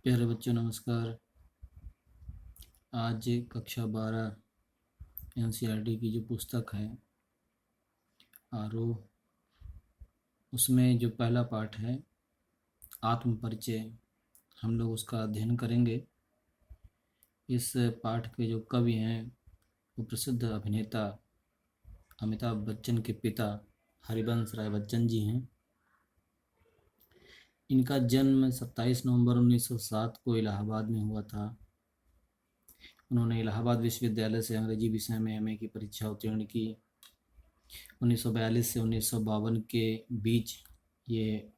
प्यारे बच्चों नमस्कार। आज कक्षा 12 एनसीईआरटी की जो पुस्तक है आरोह, उसमें जो पहला पाठ है आत्म परिचय, हम लोग उसका अध्ययन करेंगे। इस पाठ के जो कवि हैं वो प्रसिद्ध अभिनेता अमिताभ बच्चन के पिता हरिवंश राय बच्चन जी हैं। इनका जन्म 27 नवंबर 1907 को इलाहाबाद में हुआ था। उन्होंने इलाहाबाद विश्वविद्यालय से अंग्रेजी विषय में एमए की परीक्षा उत्तीर्ण की। 1942 से 1952 के बीच ये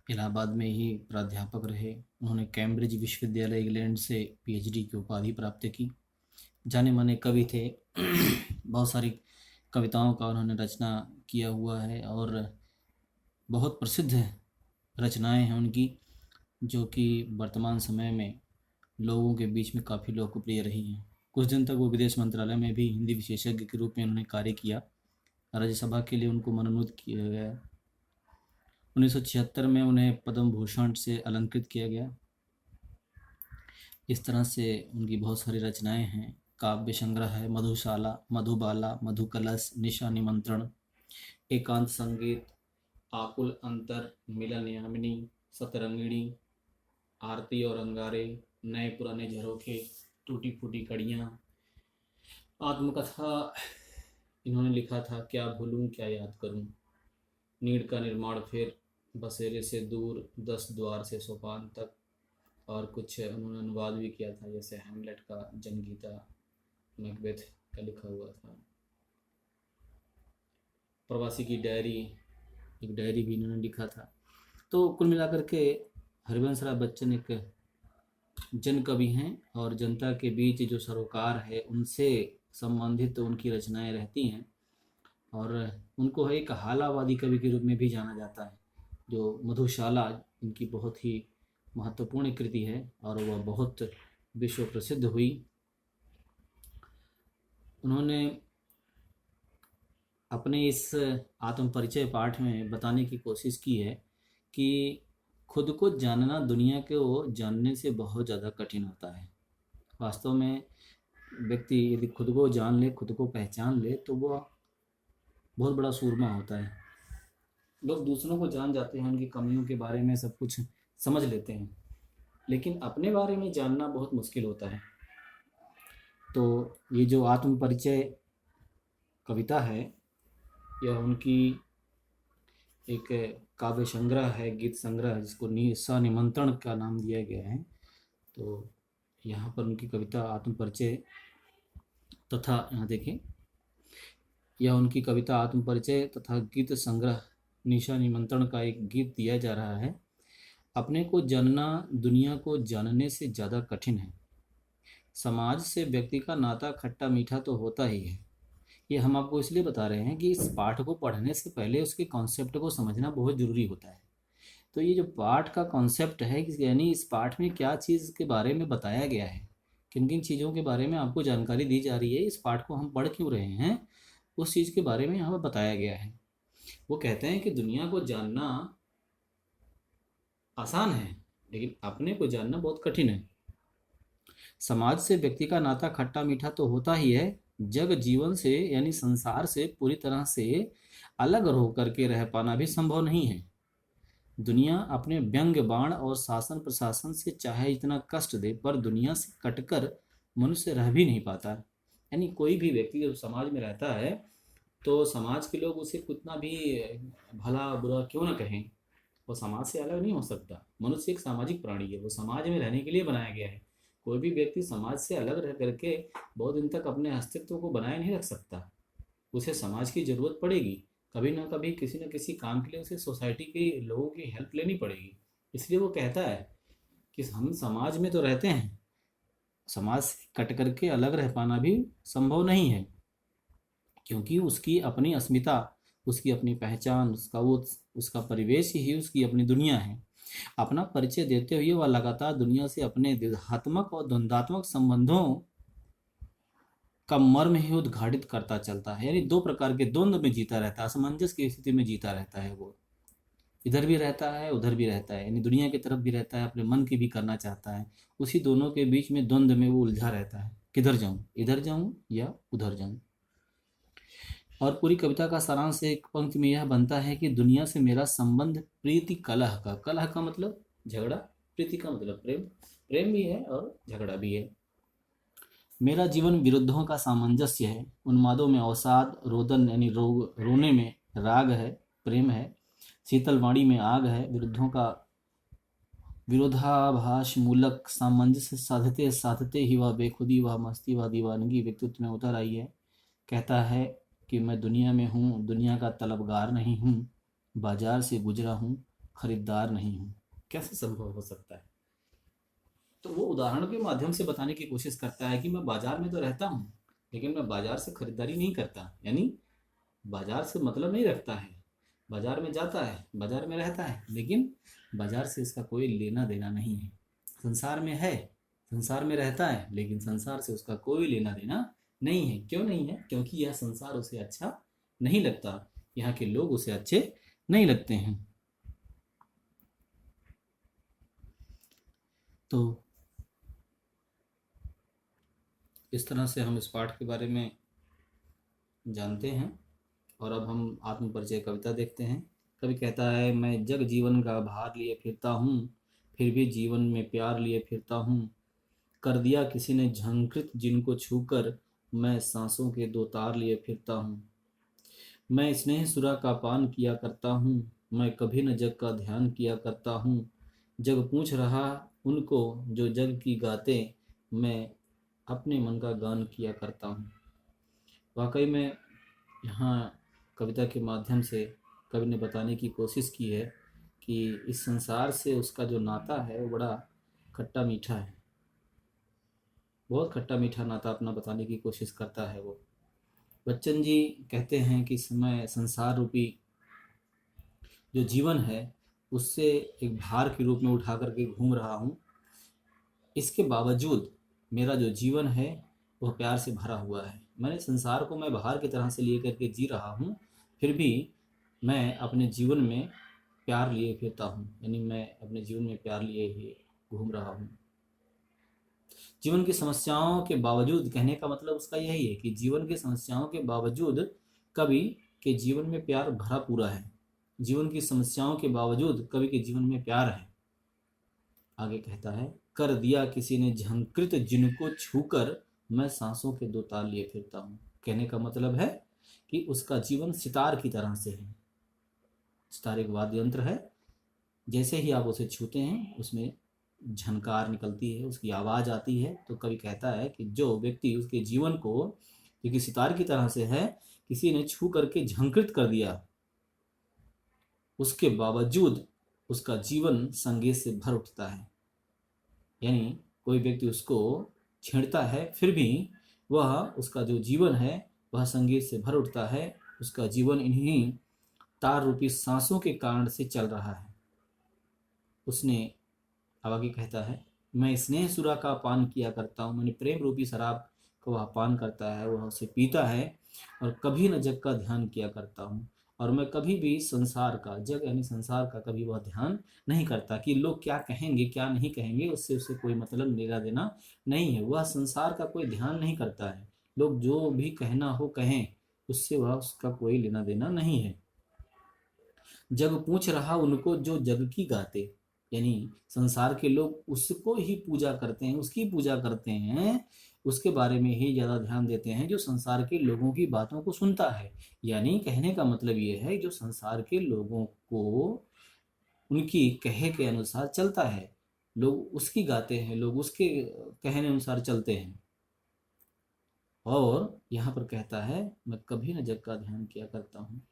इलाहाबाद में ही प्राध्यापक रहे। उन्होंने कैम्ब्रिज विश्वविद्यालय इंग्लैंड से पीएचडी की उपाधि प्राप्त की। जाने माने कवि थे। बहुत सारी कविताओं का उन्होंने रचना किया हुआ है और बहुत प्रसिद्ध रचनाएं हैं उनकी, जो कि वर्तमान समय में लोगों के बीच में काफ़ी लोकप्रिय रही हैं। कुछ दिन तक वो विदेश मंत्रालय में भी हिंदी विशेषज्ञ के रूप में उन्होंने कार्य किया। राज्यसभा के लिए उनको मनोनीत किया गया। 1976 में उन्हें पद्म भूषण से अलंकृत किया गया। इस तरह से उनकी बहुत सारी रचनाएं हैं। काव्य संग्रह है मधुशाला, मधुबाला, मधुकलश, निशा निमंत्रण, एकांत संगीत, आकुल अंतर, मिलन यामिनी, सतरंगिणी, आरती और अंगारे, नए पुराने झरोखे, टूटी फूटी कड़ियाँ, आत्मकथा इन्होंने लिखा था, क्या भूलूं क्या याद करूं, नीड़ का निर्माण, फिर बसेरे से दूर, 10 द्वार से सोपान तक, और कुछ उन्होंने अनुवाद भी किया था, जैसे हैमलेट का, जनगीता, मैकबेथ का लिखा हुआ था। प्रवासी की डायरी, एक डायरी भी इन्होंने लिखा था। तो कुल मिलाकर के हरिवंश राय बच्चन एक जन कवि हैं और जनता के बीच जो सरोकार है उनसे संबंधित उनकी रचनाएं रहती हैं। और उनको एक हालावादी कवि के रूप में भी जाना जाता है। जो मधुशाला इनकी बहुत ही महत्वपूर्ण कृति है और वह बहुत विश्व प्रसिद्ध हुई। उन्होंने अपने इस आत्म परिचय पाठ में बताने की कोशिश की है कि खुद को जानना दुनिया को जानने से बहुत ज़्यादा कठिन होता है। वास्तव में व्यक्ति यदि खुद को जान ले, खुद को पहचान ले, तो वह बहुत बड़ा सूरमा होता है। लोग दूसरों को जान जाते हैं, उनकी कमियों के बारे में सब कुछ समझ लेते हैं, लेकिन अपने बारे में जानना बहुत मुश्किल होता है। तो ये जो आत्म परिचय कविता है, यह उनकी एक काव्य संग्रह है, गीत संग्रह, जिसको निशा निमंत्रण का नाम दिया गया है। तो यहाँ पर उनकी कविता आत्म परिचय तथा यहाँ देखें, यह उनकी कविता आत्म परिचय तथा गीत संग्रह निशा निमंत्रण का एक गीत दिया जा रहा है। अपने को जानना दुनिया को जानने से ज़्यादा कठिन है। समाज से व्यक्ति का नाता खट्टा मीठा तो होता ही है। ये हम आपको इसलिए बता रहे हैं कि इस पाठ को पढ़ने से पहले उसके कॉन्सेप्ट को समझना बहुत ज़रूरी होता है। तो ये जो पाठ का कॉन्सेप्ट है, यानी इस पाठ में क्या चीज़ के बारे में बताया गया है, किन किन चीज़ों के बारे में आपको जानकारी दी जा रही है, इस पाठ को हम पढ़ क्यों रहे हैं, उस चीज़ के बारे में यहाँ पर बताया गया है। वो कहते हैं कि दुनिया को जानना आसान है, लेकिन अपने को जानना बहुत कठिन है। समाज से व्यक्ति का नाता खट्टा मीठा तो होता ही है, जग जीवन से यानी संसार से पूरी तरह से अलग होकर के रह पाना भी संभव नहीं है। दुनिया अपने व्यंग्य बाण और शासन प्रशासन से चाहे इतना कष्ट दे, पर दुनिया से कटकर मनुष्य रह भी नहीं पाता। यानी कोई भी व्यक्ति जब समाज में रहता है तो समाज के लोग उसे कितना भी भला बुरा क्यों ना कहें, वो समाज से अलग नहीं हो सकता। मनुष्य एक सामाजिक प्राणी है, वो समाज में रहने के लिए बनाया गया है। कोई भी व्यक्ति समाज से अलग रह करके बहुत दिन तक अपने अस्तित्व को बनाए नहीं रख सकता। उसे समाज की ज़रूरत पड़ेगी, कभी ना कभी किसी न किसी काम के लिए उसे सोसाइटी के लोगों की हेल्प लेनी पड़ेगी। इसलिए वो कहता है कि हम समाज में तो रहते हैं, समाज से कट करके अलग रह पाना भी संभव नहीं है, क्योंकि उसकी अपनी अस्मिता, उसकी अपनी पहचान, उसका परिवेश ही उसकी अपनी दुनिया है। अपना परिचय देते हुए वह लगातार दुनिया से अपने द्वंद्वात्मक और द्वंद्वात्मक संबंधों का मर्म ही उद्घाटित करता चलता है। यानी दो प्रकार के द्वंद्व में जीता रहता है, असमंजस की स्थिति में जीता रहता है वो। इधर भी रहता है उधर भी रहता है, यानी दुनिया की तरफ भी रहता है, अपने मन की भी करना चाहता है। उसी दोनों के बीच में द्वंद्व में वो उलझा रहता है, किधर जाऊं, इधर जाऊं या उधर जाऊं। और पूरी कविता का सारांश एक पंक्ति में यह बनता है कि दुनिया से मेरा संबंध प्रीति कलह का, कलह का मतलब झगड़ा, प्रीति का मतलब प्रेम, प्रेम भी है और झगड़ा भी है। मेरा जीवन विरुद्धों का सामंजस्य है, उन्मादों में अवसाद, रोदन यानी रोने में राग है, प्रेम है, शीतल वाणी में आग है। विरुद्धों का विरोधाभास मूलक सामंजस्य साधते साधते ही वह बेखुदी, वह मस्ती, वह दीवानगी व्यक्तित्व में उतर आई है। कहता है कि मैं दुनिया में हूँ, दुनिया का तलबगार नहीं हूँ, बाजार से गुजरा हूँ, खरीदार नहीं हूँ। कैसे संभव हो सकता है? तो वो उदाहरण के माध्यम से बताने की कोशिश करता है कि मैं बाजार में तो रहता हूँ, लेकिन मैं बाजार से खरीदारी नहीं करता, यानी बाजार से मतलब नहीं रखता है। बाजार में जाता है, बाजार में रहता है, लेकिन बाजार से इसका कोई लेना देना नहीं है। संसार में है, संसार में रहता है, लेकिन संसार से उसका कोई लेना देना नहीं है। क्यों नहीं है? क्योंकि यह संसार उसे अच्छा नहीं लगता, यहाँ के लोग उसे अच्छे नहीं लगते हैं। तो इस तरह से हम इस पाठ के बारे में जानते हैं। और अब हम आत्मपरिचय कविता देखते हैं। कवि कहता है, मैं जग जीवन का भार लिए फिरता हूँ, फिर भी जीवन में प्यार लिए फिरता हूँ। कर दिया किसी ने झंकृत जिनको छूकर, मैं सांसों के दो तार लिए फिरता हूँ। मैं स्नेह सुरा का पान किया करता हूँ, मैं कभी न जग का ध्यान किया करता हूँ। जग पूछ रहा उनको जो जग की गाते, मैं अपने मन का गान किया करता हूँ। वाकई में यहाँ कविता के माध्यम से कवि ने बताने की कोशिश की है कि इस संसार से उसका जो नाता है वो बड़ा खट्टा मीठा है, बहुत खट्टा मीठा नाता अपना बताने की कोशिश करता है वो। बच्चन जी कहते हैं कि मैं संसार रूपी जो जीवन है उससे एक भार के रूप में उठा करके घूम रहा हूँ। इसके बावजूद मेरा जो जीवन है वह प्यार से भरा हुआ है। मैंने संसार को मैं बाहर की तरह से लिए करके जी रहा हूँ, फिर भी मैं अपने जीवन में प्यार लिए फिरता हूँ, यानी मैं अपने जीवन में प्यार लिए ही घूम रहा हूँ। जीवन की समस्याओं के बावजूद, कहने का मतलब उसका यही है कि जीवन की समस्याओं के बावजूद कवि के जीवन में प्यार भरा पूरा है। जीवन की समस्याओं के बावजूद कवि के जीवन में प्यार है। आगे कहता है, कर दिया किसी ने झंकृत जिनको छूकर, मैं सांसों के दो ताल लिए फिरता हूँ। कहने का मतलब है कि उसका जीवन सितार की तरह से है। सितार एक वाद्य यंत्र है, जैसे ही आप उसे छूते हैं उसमें झनकार निकलती है, उसकी आवाज़ आती है। तो कवि कहता है कि जो व्यक्ति उसके जीवन को, जो कि सितार की तरह से है, किसी ने छू करके झंकृत कर दिया, उसके बावजूद उसका जीवन संगीत से भर उठता है। यानी कोई व्यक्ति उसको छेड़ता है, फिर भी वह, उसका जो जीवन है वह संगीत से भर उठता है। उसका जीवन इन्हीं तार रूपी सांसों के कारण से चल रहा है। उसने अब आगे कहता है, मैं स्नेह सुरा का पान किया करता हूँ, मैंने प्रेम रूपी शराब को वह पान करता है, वह उसे पीता है, और कभी न जग का ध्यान किया करता हूँ। और मैं कभी भी संसार का, जग यानी संसार का, कभी वह ध्यान नहीं करता कि लोग क्या कहेंगे क्या नहीं कहेंगे, उससे उसे कोई मतलब लेना देना नहीं है। वह संसार का कोई ध्यान नहीं करता है, लोग जो भी कहना हो कहें, उससे वह, उसका कोई लेना देना नहीं है। जग पूछ रहा उनको जो जग की गाते, यानी संसार के लोग उसको ही पूजा करते हैं, उसकी पूजा करते हैं, उसके बारे में ही ज़्यादा ध्यान देते हैं जो संसार के लोगों की बातों को सुनता है। यानी कहने का मतलब ये है, जो संसार के लोगों को उनकी कहे के अनुसार चलता है, लोग उसकी गाते हैं, लोग उसके कहने अनुसार चलते हैं। और यहाँ पर कहता है, मैं कभी न जग का ध्यान किया करता हूँ।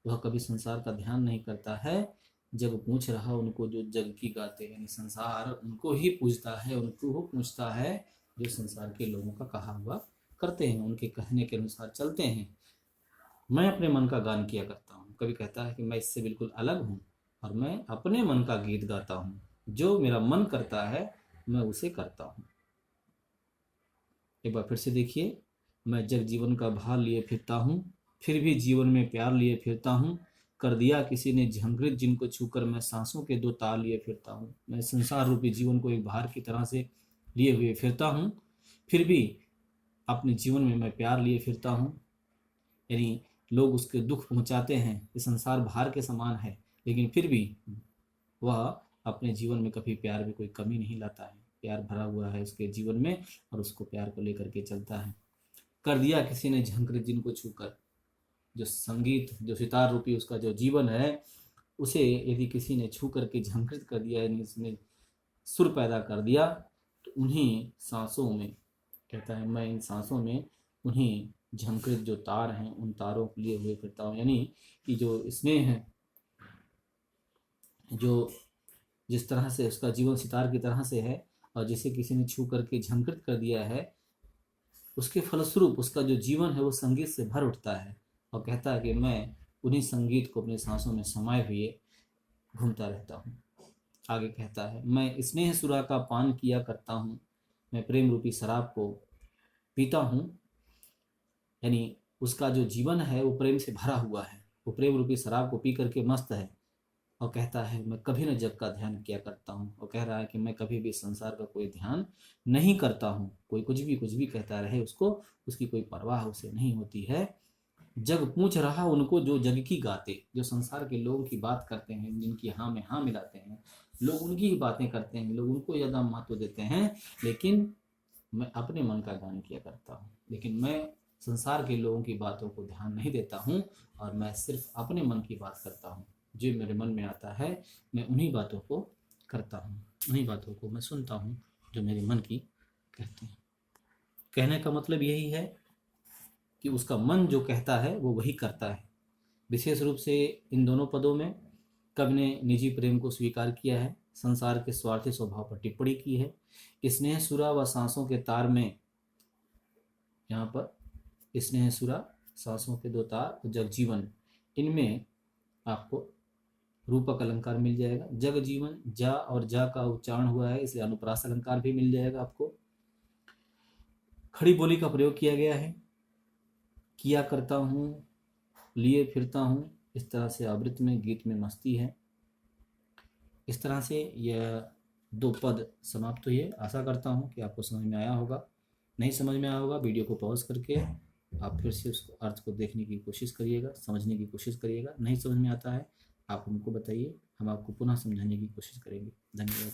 वह कभी संसार का ध्यान नहीं करता है। जब पूछ रहा उनको जो जग की गाते, यानी संसार उनको ही पूछता है, उनको वो पूछता है जो संसार के लोगों का कहा हुआ करते हैं, उनके कहने के अनुसार चलते हैं। मैं अपने मन का गान किया करता हूँ। कभी कहता है कि मैं इससे बिल्कुल अलग हूँ और मैं अपने मन का गीत गाता हूँ, जो मेरा मन करता है मैं उसे करता हूँ। एक बार फिर से देखिए, मैं जग जीवन का भार लिए फिरता हूँ, फिर भी जीवन में प्यार लिए फिरता हूँ। कर दिया किसी ने झंकृत जिनको छूकर, मैं सांसों के दो तार लिए फिरता हूँ। मैं संसार रूपी जीवन को एक भार की तरह से लिए हुए फिरता हूँ, फिर भी अपने जीवन में मैं प्यार लिए फिरता हूँ। यानी लोग उसके दुख पहुंचाते हैं, ये संसार भार के समान है, लेकिन फिर भी वह अपने जीवन में कभी प्यार में कोई कमी नहीं लाता है। प्यार भरा हुआ है उसके जीवन में और उसको प्यार को लेकर के चलता है। कर दिया किसी ने झंकृत जिनको छूकर, जो संगीत, जो सितार रूपी उसका जो जीवन है, उसे यदि किसी ने छू करके झंकृत कर दिया, यानी इसमें सुर पैदा कर दिया, तो उन्हीं सांसों में, कहता है मैं इन सांसों में उन्हीं झंकृत जो तार हैं उन तारों को लिए हुए फिरता हूँ। यानी कि जो स्नेह है, जो जिस तरह से उसका जीवन सितार की तरह से है, और जिसे किसी ने छू करके झंकृत कर दिया है, उसके फलस्वरूप उसका जो जीवन है वो संगीत से भर उठता है। और कहता है कि मैं उन्हीं संगीत को अपने सांसों में समाये हुए घूमता रहता हूँ। आगे कहता है, मैं स्नेह सुरा का पान किया करता हूँ, मैं प्रेम रूपी शराब को पीता हूँ। यानी उसका जो जीवन है वो प्रेम से भरा हुआ है, वो प्रेम रूपी शराब को पी करके मस्त है। और कहता है मैं कभी न जग का ध्यान किया करता हूँ। और कह रहा है कि मैं कभी भी संसार का कोई ध्यान नहीं करता हूँ। कोई कुछ भी कहता रहे, उसको उसकी कोई परवाह उसे नहीं होती है। जग पूछ रहा उनको जो जग की गाते, जो संसार के लोगों की बात करते हैं, जिनकी हाँ में हाँ मिलाते हैं, लोग उनकी ही बातें करते हैं, लोग उनको ज़्यादा महत्व देते हैं, लेकिन मैं अपने मन का गान किया करता हूँ। लेकिन मैं संसार के लोगों की बातों को ध्यान नहीं देता हूँ, और मैं सिर्फ अपने मन की बात करता हूँ। जो मेरे मन में आता है मैं उन्हीं बातों को करता हूँ, उन्हीं बातों को मैं सुनता हूँ जो मेरे मन की कहते हैं। कहने का मतलब यही है कि उसका मन जो कहता है वो वही करता है। विशेष रूप से इन दोनों पदों में कवि ने निजी प्रेम को स्वीकार किया है, संसार के स्वार्थी स्वभाव पर टिप्पणी की है। स्नेह सुरा व सांसों के तार में, यहाँ पर स्नेह सुरा, सांसों के दो तार, जग जीवन, इनमें आपको रूपक अलंकार मिल जाएगा। जग जीवन, जा और जा का उच्चारण हुआ है, इसलिए अनुप्रास अलंकार भी मिल जाएगा आपको। खड़ी बोली का प्रयोग किया गया है, किया करता हूँ, लिए फिरता हूँ, इस तरह से आवृत्ति में, गीत में मस्ती है। इस तरह से यह दो पद समाप्त हुए। आशा करता हूँ कि आपको समझ में आया होगा। नहीं समझ में आया होगा, वीडियो को पॉज करके आप फिर से उस अर्थ को देखने की कोशिश करिएगा, समझने की कोशिश करिएगा। नहीं समझ में आता है आप हमको बताइए, हम आपको पुनः समझाने की कोशिश करेंगे। धन्यवाद।